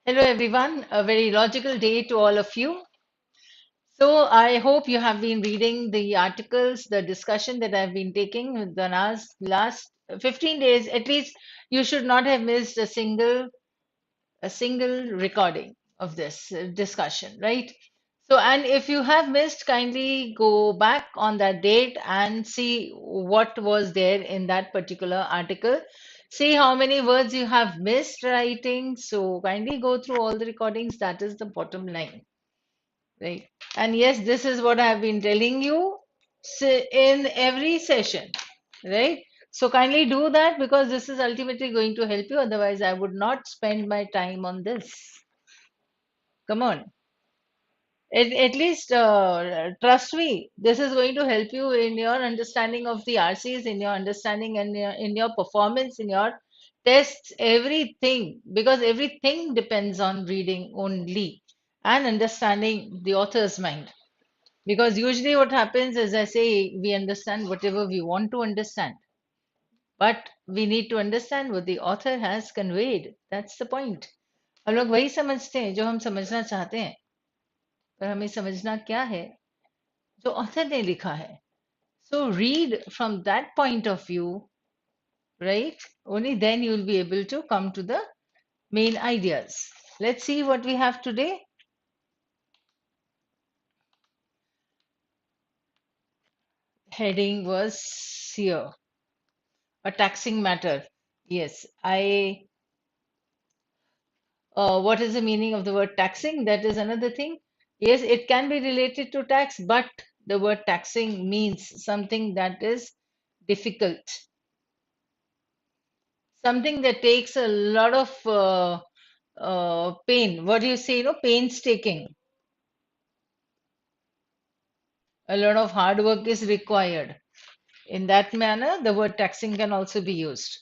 Hello, everyone. A very logical day to all of you. So, I hope you have been reading the articles, the discussion that I've been taking with the last 15 days. At least you should not have missed a single recording of this discussion, right? So, and if you have missed, kindly go back on that date and see what was there in that particular article. See how many words you have missed writing. So, kindly go through all the recordings. That is the bottom line, right? And yes, this is what I have been telling you in every session, right? So, kindly do that because this is ultimately going to help you. Otherwise, I would not spend my time on this. Come on. At least trust me, this is going to help you in your understanding of the RCs, in your understanding and in your performance, in your tests, everything, because everything depends on reading only and understanding the author's mind. Because usually what happens is, I say, we understand whatever we want to understand, but we need to understand what the author has conveyed. That's the point. हम लोग वही समझते हैं जो हम समझना चाहते हैं, पर हमें समझना क्या है जो ऑथर ने लिखा है. So read from that point of view, right? Only then you will be able to come to the main ideas. Let's see what we have today. Heading was here, a taxing matter. Yes, what is the meaning of the word taxing? That is another thing. Yes, it can be related to tax, but the word taxing means something that is difficult, something that takes a lot of pain. What do you say? Painstaking. A lot of hard work is required. In that manner, the word taxing can also be used.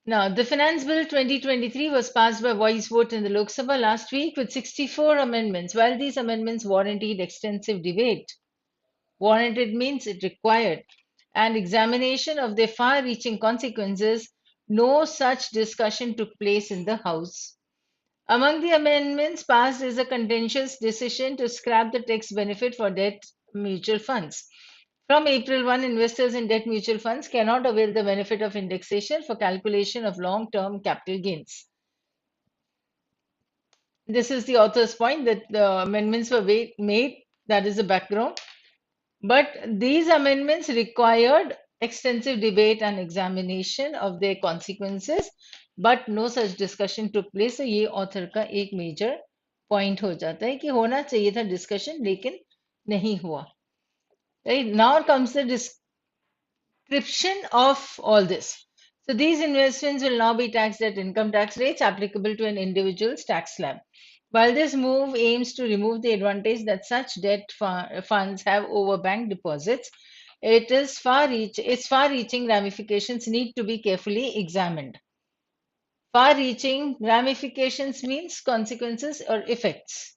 Now, the Finance Bill 2023 was passed by voice vote in the Lok Sabha last week with 64 amendments. While these amendments warranted extensive debate, warranted means it required, and examination of their far reaching consequences, no such discussion took place in the House. Among the amendments passed is a contentious decision to scrap the tax benefit for debt mutual funds. From April 1, investors in debt mutual funds cannot avail the benefit of indexation for calculation of long term capital gains. This is the author's point that the amendments were made, that is the background. But these amendments required extensive debate and examination of their consequences, but no such discussion took place. So ये author का एक major point हो जाता है कि होना चाहिए था discussion लेकिन नहीं हुआ. Right? Now comes the description of all this. So these investments will now be taxed at income tax rates applicable to an individual's tax slab. While this move aims to remove the advantage that such debt funds have over bank deposits, its far-reaching ramifications need to be carefully examined. Far-reaching ramifications means consequences or effects.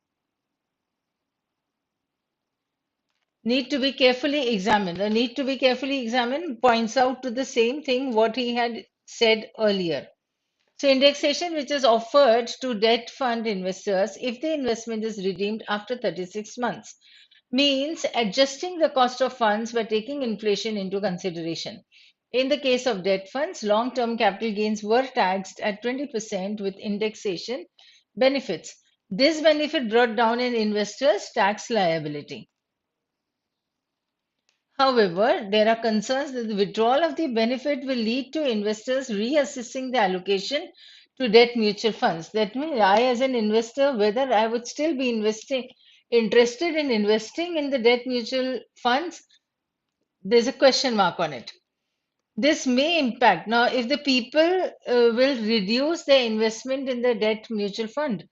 Need to be carefully examined. The need to be carefully examined points out to the same thing what he had said earlier. So indexation which is offered to debt fund investors if the investment is redeemed after 36 months means adjusting the cost of funds by taking inflation into consideration. In the case of debt funds, long-term capital gains were taxed at 20% with indexation benefits. This benefit brought down an investor's tax liability. However, there are concerns that the withdrawal of the benefit will lead to investors reassessing the allocation to debt mutual funds. That means I, as an investor, whether I would still be interested in investing in the debt mutual funds, there's a question mark on it. This may impact. Now, if the people will reduce their investment in the debt mutual fund,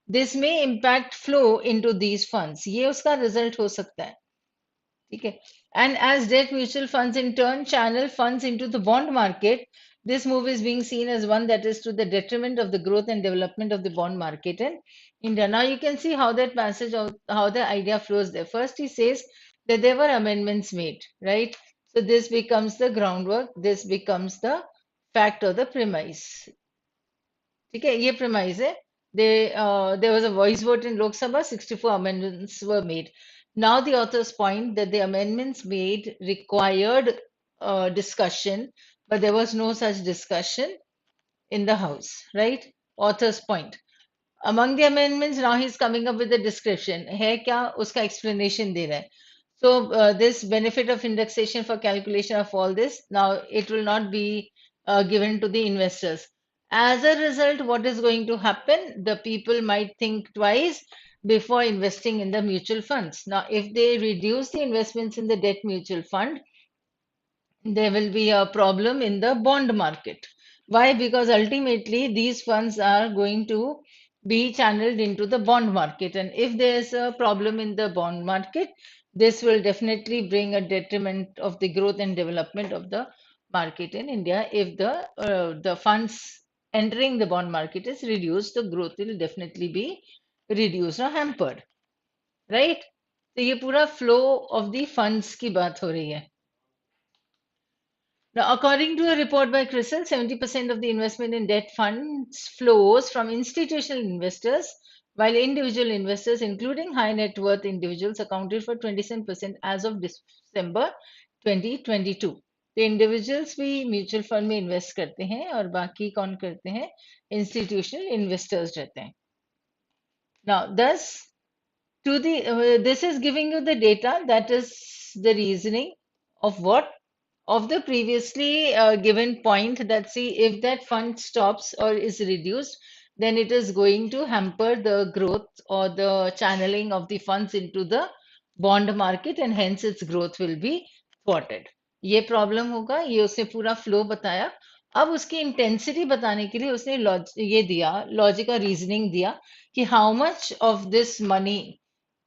this may impact flow into these funds. ये उसका result हो सकता है. Okay. And as debt mutual funds in turn channel funds into the bond market, this move is being seen as one that is to the detriment of the growth and development of the bond market in India. Now you can see how that passage of how the idea flows there. First, he says that there were amendments made, right? So this becomes the groundwork, this becomes the fact or the premise. ठीक है, ये premise है. There was a voice vote in Lok Sabha, 64 amendments were made. Now the authors point that the amendments made required discussion, but there was no such discussion in the House, right? Author's point. Among the amendments, now he's coming up with a description. है क्या उसका explanation दे रहा है. So this benefit of indexation for calculation of all this, now it will not be given to the investors. As a result, what is going to happen? The people might think twice before investing in the mutual funds. Now, if they reduce the investments in the debt mutual fund, there will be a problem in the bond market. Why? Because ultimately these funds are going to be channeled into the bond market. And if there's a problem in the bond market, this will definitely bring a detriment of the growth and development of the market in India. If the funds entering the bond market is reduced, the growth will definitely be reduced or hampered. Right? तो ये पूरा flow of the funds की बात हो रही है. Now, according to a report by CRISIL, 70% of the investment in debt funds flows from institutional investors, while individual investors, including high net worth individuals, accounted for 27% as of December 2022. The individuals भी mutual fund में invest करते हैं और बाकी कौन करते हैं institutional investors रहते हैं. Now, thus, this is giving you the data, that is the reasoning of what of the previously given point, that see, if that fund stops or is reduced, then it is going to hamper the growth or the channeling of the funds into the bond market, and hence its growth will be thwarted. ये problem होगा, ये उसने पूरा flow बताया. अब उसकी intensity बताने के लिए उसने ये दिया, लॉजिक और रीजनिंग दिया कि how much of this money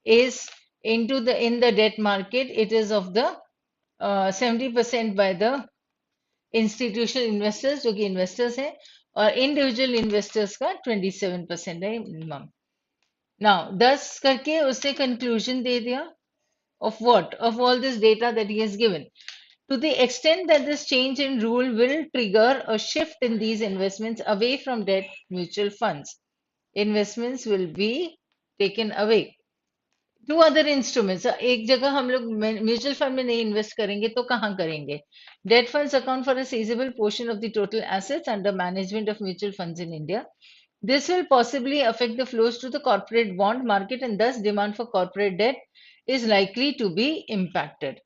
is into the in the debt market. It is of the 70% by the institutional investors जो कि investors हैं, और individual investors का 27% है minimum. Now 10 करके उसने conclusion दे दिया of what, of all this data that he has given. To the extent that this change in rule will trigger a shift in these investments away from debt mutual funds, investments will be taken away to other instruments. एक जगह हम लोग mutual fund में नहीं invest करेंगे तो कहाँ करेंगे? Debt funds account for a sizeable portion of the total assets under management of mutual funds in India. This will possibly affect the flows to the corporate bond market, and thus demand for corporate debt is likely to be impacted.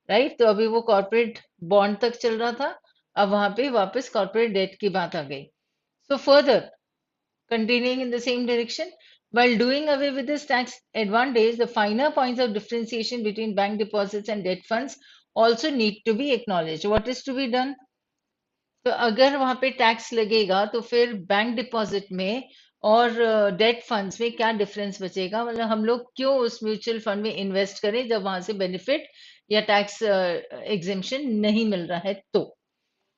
Right? तो अभी वो corporate bond तक चल रहा था, अब वहां पे वापस corporate debt की बात आ गई. So further, continuing in the same direction, while doing away with this tax advantage, the finer points of differentiation between bank deposits and debt funds also need to be acknowledged. What is to be done? तो अगर वहां पे tax लगेगा तो फिर bank deposit में और date funds में क्या डिफरेंस बचेगा? मतलब हम लोग क्यों उस म्यूचुअल फंड में इन्वेस्ट करें जब वहां से बेनिफिट या टैक्स एग्जेम्पशन नहीं मिल रहा है तो.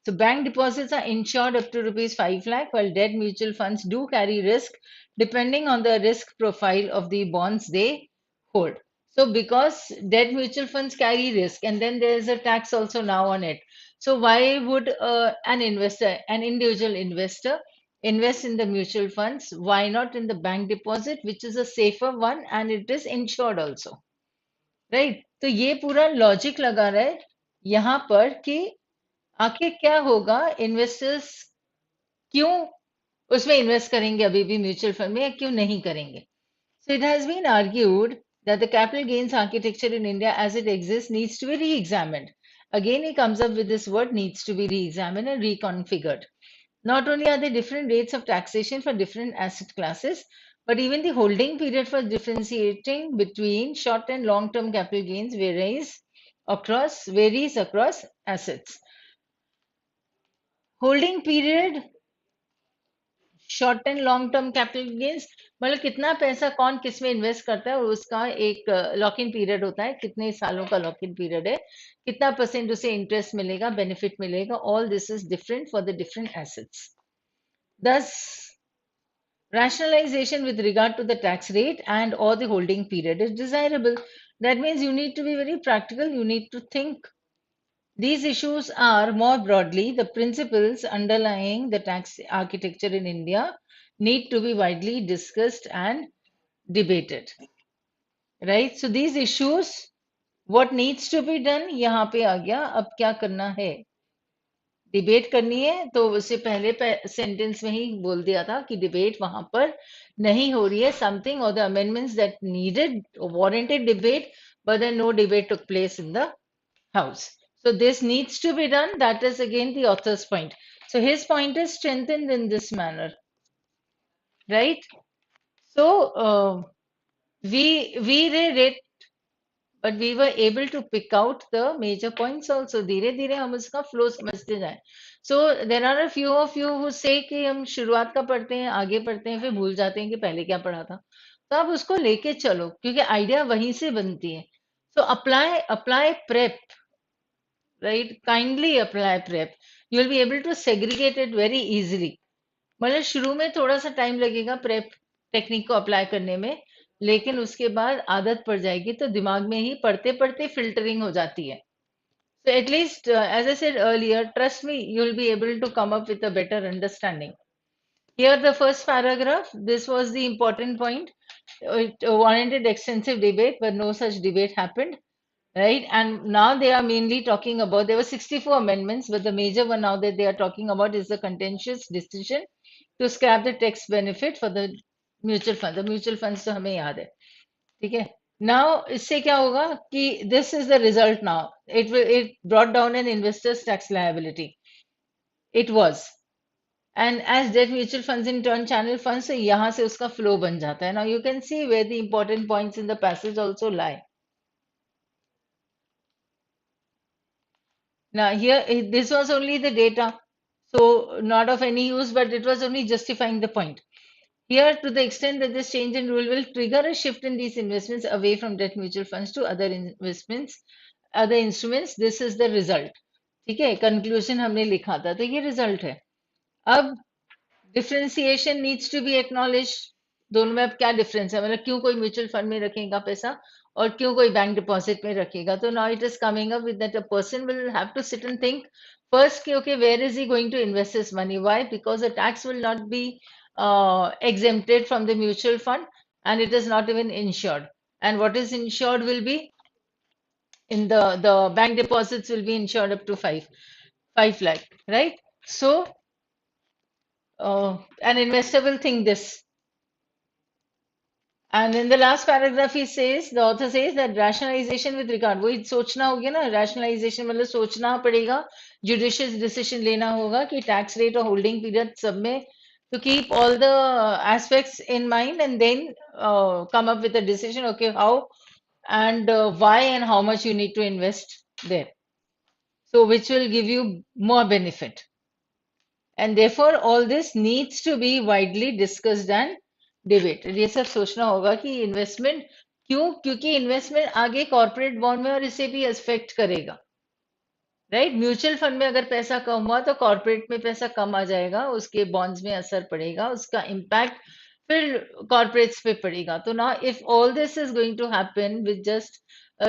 So bank deposits are insured up to rupees 5 lakh, while debt mutual funds do carry risk depending on the risk profile of the bonds they hold. So because debt mutual funds carry risk, and then there is a tax also now on it. So why would an investor, an individual investor, invest in the mutual funds? Why not in the bank deposit, which is a safer one and it is insured also? Right? तो ये पूरा logic लगा रहा है यहाँ पर कि आखिर क्या होगा, इन्वेस्टर्स क्यों उसमें इन्वेस्ट करेंगे अभी भी म्यूचुअल फंड में, या क्यों नहीं करेंगे? So it has been argued that the capital gains architecture in India as it exists needs to be re-examined. Again, he comes up with this word, needs to be re-examined and reconfigured. Not only are there different rates of taxation for different asset classes, but even the holding period for differentiating between short and long-term capital gains varies across assets. Holding period, short and long term capital gains, मतलब कितना पैसा कौन किस में invest करता है और उसका एक लॉक इन पीरियड होता है, कितने सालों का लॉक इन पीरियड है, कितना परसेंट उसे इंटरेस्ट मिलेगा, बेनिफिट मिलेगा. All this is different for the different assets. Thus, rationalization with regard to the tax rate and or the holding period is desirable. That means you need to be very practical. You need to think These issues are more broadly the principles underlying the tax architecture in India need to be widely discussed and debated. Right? So these issues, what needs to be done, यहाँ पे आ गया, अब क्या करना है? Debate करनी है तो उससे पहले सेंटेंस में ही बोल दिया था कि डिबेट वहां पर नहीं हो रही है समथिंग और the amendments that needed warranted debate but then no debate took place in the house. So this needs to be done. That is again the author's point. So his point is strengthened in this manner, right? So we read it, but we were able to pick out the major points also. धीरे धीरे हम उसका flow समझते जाएं. So there are a few of you who say कि हम शुरुआत का पढ़ते हैं, आगे पढ़ते हैं, फिर भूल जाते हैं कि पहले क्या पढ़ा था. तो आप उसको लेके चलो, क्योंकि आइडिया वहीं से बनती है. So apply prep, right? Kindly apply prep. You will be able to segregate it very easily. मतलब शुरू में थोड़ा सा टाइम लगेगा प्रेप टेक्निक को अप्लाई करने में, लेकिन उसके बाद आदत पड़ जाएगी तो दिमाग में ही पढ़ते पढ़ते फिल्टरिंग हो जाती है. So at least, as I said earlier, trust me, you'll be able to come up with a better understanding. Here, the first paragraph, this was the important point. It warranted extensive debate, but no such debate happened, right? And now they are mainly talking about, there were 64 amendments, but the major one now that they are talking about is the contentious decision to scrap the tax benefit for the mutual fund. The mutual funds तो हमें याद है, ठीक है? Now इससे क्या होगा कि this is the result now. It brought down an investor's tax liability. It was. And as debt mutual funds in turn channel funds, so यहाँ से उसका flow बन जाता है. Now you can see where the important points in the passage also lie. Now here, this was only the data, so not of any use, but it was only justifying the point. Here, to the extent that this change in rule will trigger a shift in these investments away from debt mutual funds to other investments, other instruments, this is the result. ठीक है, conclusion हमने लिखा था, तो ये result है. अब differentiation needs to be acknowledge. दोनों में अब क्या डिफरेंस है, मतलब क्यों कोई म्यूचुअल फंड में रखेगा पैसा और क्यों कोई बैंक डिपॉजिट में रखेगा. तो now it is coming up with that a person will have to sit and think first कि okay where is he going to invest his money. Why? Because the tax will not be exempted from the mutual fund and it is not even insured. And what is insured will be in the bank deposits will be insured up to 5 lakh, right? So an investor will think this. And in the last paragraph, he says, the author says that rationalization with regard, वही सोचना हो गया ना, rationalization मतलब सोचना पड़ेगा, judicious decision लेना होगा कि tax rate और holding period सब में, to keep all the aspects in mind and then come up with a decision, okay, how and why and how much you need to invest there. So which will give you more benefit. And therefore all this needs to be widely discussed and debated. ये सब सोचना होगा कि investment क्यों, क्योंकि investment आगे corporate bond में और इसे भी अफेक्ट करेगा, राइट? म्यूचुअल फंड में अगर पैसा कम हुआ तो कॉर्पोरेट में पैसा कम आ जाएगा, उसके बॉन्ड्स में असर पड़ेगा, उसका इम्पैक्ट फिर कॉर्पोरेट्स पे पड़ेगा. तो ना if all this is going to happen with just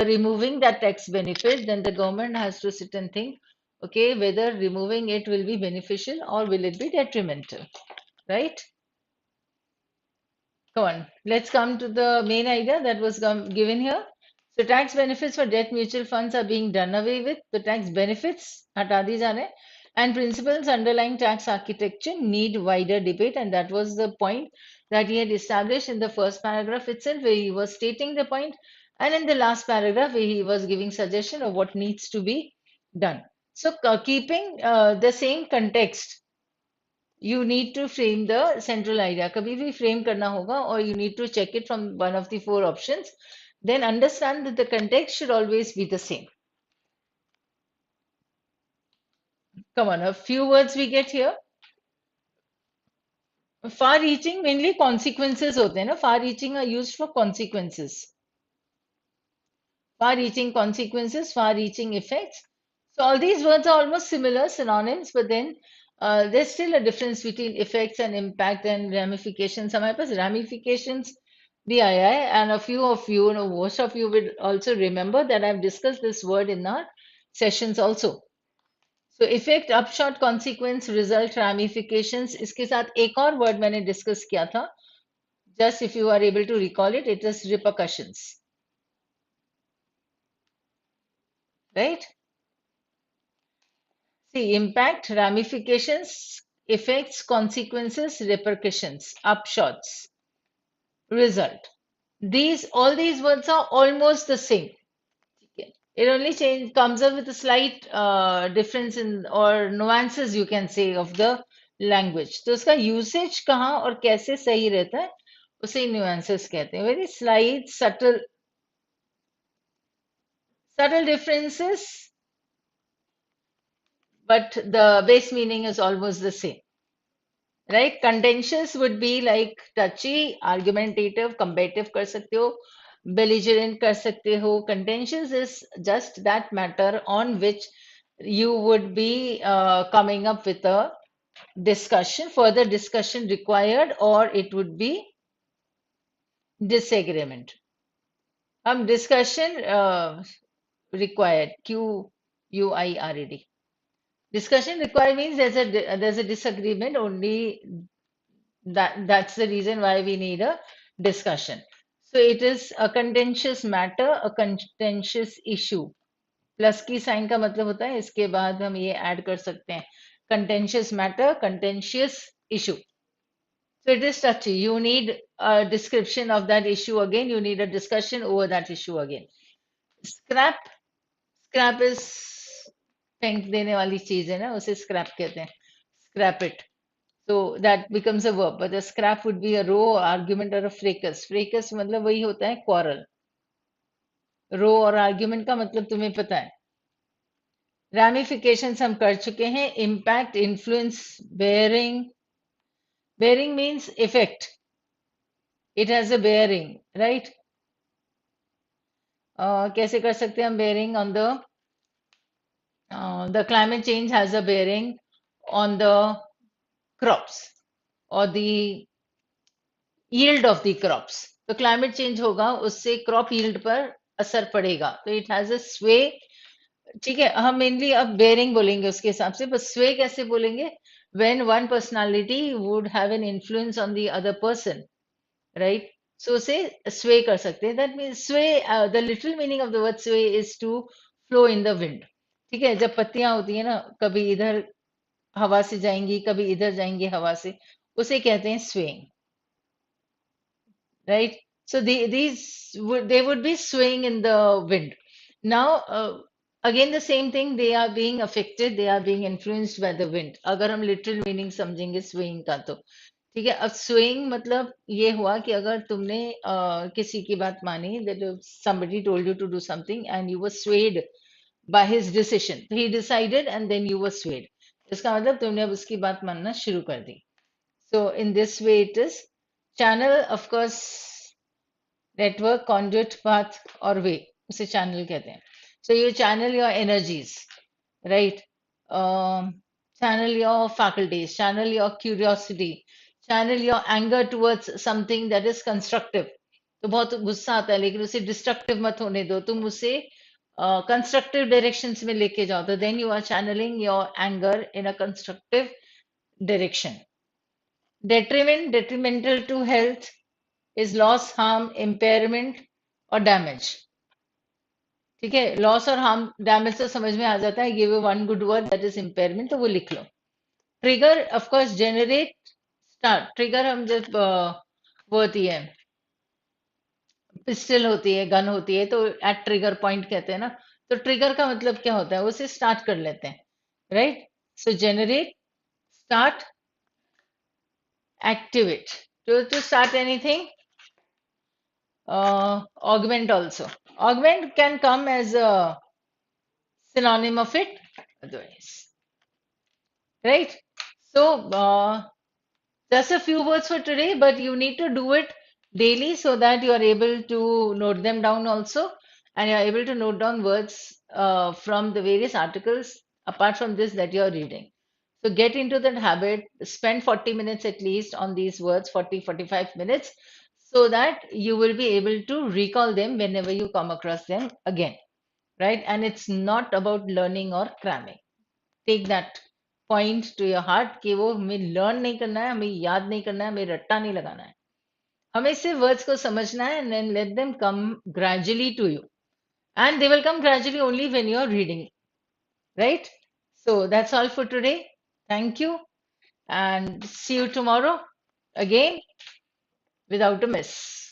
removing that tax benefit, then the government has to sit and think, okay, whether removing it will be beneficial or will it be detrimental, right? Come on, let's come to the main idea that was given here. So tax benefits for debt mutual funds are being done away with. The tax benefits हटा दी जा रहे हैं, and principles underlying tax architecture need wider debate, and that was the point that he had established in the first paragraph itself, where he was stating the point, and in the last paragraph where he was giving suggestion of what needs to be done. So keeping the same context, you need to frame the central idea. कभी भी frame करना होगा, or you need to check it from one of the 4 options. Then understand that the context should always be the same. Come on, a few words we get here. Far reaching, mainly consequences होते हैं ना. Far reaching are used for consequences. Far reaching consequences, far reaching effects. So all these words are almost similar, synonyms, but then there's still a difference between effects and impact and ramifications. हमारे पास ramifications भी आया है, and a few of you, most of you will also remember that I've discussed this word in our sessions also. So effect, upshot, consequence, result, ramifications. इसके साथ एक और word मैंने discuss किया था. Just if you are able to recall it, it is repercussions, right? See, impact, ramifications, effects, consequences, repercussions, upshots, result. These all these words are almost the same. Okay. It only comes up with a slight difference in or nuances you can say of the language. तो उसका usage कहाँ और कैसे सही रहता है उसे nuances कहते हैं. Very slight, subtle differences, but the base meaning is almost the same. Right? Contentious would be like touchy, argumentative, combative कर सकते हो, belligerent कर सकते हो. Contentious is just that matter on which you would be coming up with a discussion, further discussion required, or it would be disagreement. हम discussion required, QUIRED. Discussion required means there's a disagreement only. That's the reason why we need a discussion. So it is a contentious matter, a contentious issue. Plus की sign का मतलब होता है इसके बाद हम ये ऐड कर सकते हैं contentious matter, contentious issue. So it is touchy. You need a description of that issue again. You need a discussion over that issue again. Scrap, scrap is फेंक देने वाली चीज है ना, उसे scrap कहते हैं. Scrap it. So that becomes a verb, but a scrap would be a row, argument or a fracas. Fracas मतलब वही होता है quarrel. Row और argument का मतलब तुम्हें पता है. Ramifications हम कर चुके हैं. Impact, influence, bearing. Bearing means effect. It has a bearing, right? कैसे कर सकते हैं हम bearing on the climate change has a bearing on the crops or the yield of the crops. तो climate change होगा उससे crop yield पर असर पड़ेगा. तो it has a sway. ठीक है, हम मेनली अब बेयरिंग बोलेंगे उसके हिसाब से, बस स्वे कैसे बोलेंगे? When one personality would have an influence on the other person, right? So उसे sway कर सकते हैं. That means sway, the literal meaning of the word sway is to flow in the wind. ठीक है, जब पत्तियां होती है ना, कभी इधर हवा से जाएंगी, कभी इधर जाएंगी हवा से, उसे कहते हैं swaying. Right? So they would be swaying in the wind. Now, again the same thing, they are being affected, they are being influenced by the wind. अगर हम literal meaning समझेंगे swaying का तो ठीक है. अब swaying मतलब ये हुआ कि अगर तुमने किसी की बात मानी, that somebody told you to do something and you were swayed by his decision. He decided and then you were swayed. इसका मतलब तुमने अब उसकी बात मानना शुरू कर दी. So in this way it is. Channel, of course, network, conduit, path or way, उसे channel कहते हैं. So you channel your energies, right? Channel your faculties, channel your curiosity, channel your anger towards something that is constructive. तो बहुत गुस्सा आता है लेकिन उसे डिस्ट्रक्टिव मत होने दो, तुम उसे कंस्ट्रक्टिव डायरेक्शंस में लेके जाओ. तो then you are channelling your anger in a constructive direction. Detriment, detrimental to health is loss, harm, impairment or damage. ठीक है, लॉस और हार्म डैमेज तो समझ में आ जाता है. Give one good word that is impairment, तो वो लिख लो. Trigger, of course, generate, start. Trigger हम जब वो होती है, पिस्टल होती है, गन होती है, तो एट ट्रिगर पॉइंट कहते हैं ना. तो ट्रिगर का मतलब क्या होता है? उसे स्टार्ट कर लेते हैं, right? So generate, start, activate. To start anything, augment also. Augment can come as a synonym of it, otherwise, right? So, just a few words for today, but you need to do it daily so that you are able to note them down also, and you are able to note down words from the various articles apart from this that you are reading. So get into that habit, spend 40 minutes at least on these words, 40-45 minutes, so that you will be able to recall them whenever you come across them again. right? And it's not about learning or cramming. Take that point to your heart कि वो हमें learn नहीं करना है, हमें याद नहीं करना है, हमें रट्टा नहीं लगाना है. हमें सिर्फ वर्ड्स को समझना है and then let them come gradually to you. And they will come gradually only when you're reading, right? So that's all for today. Thank you and see you tomorrow again without a miss.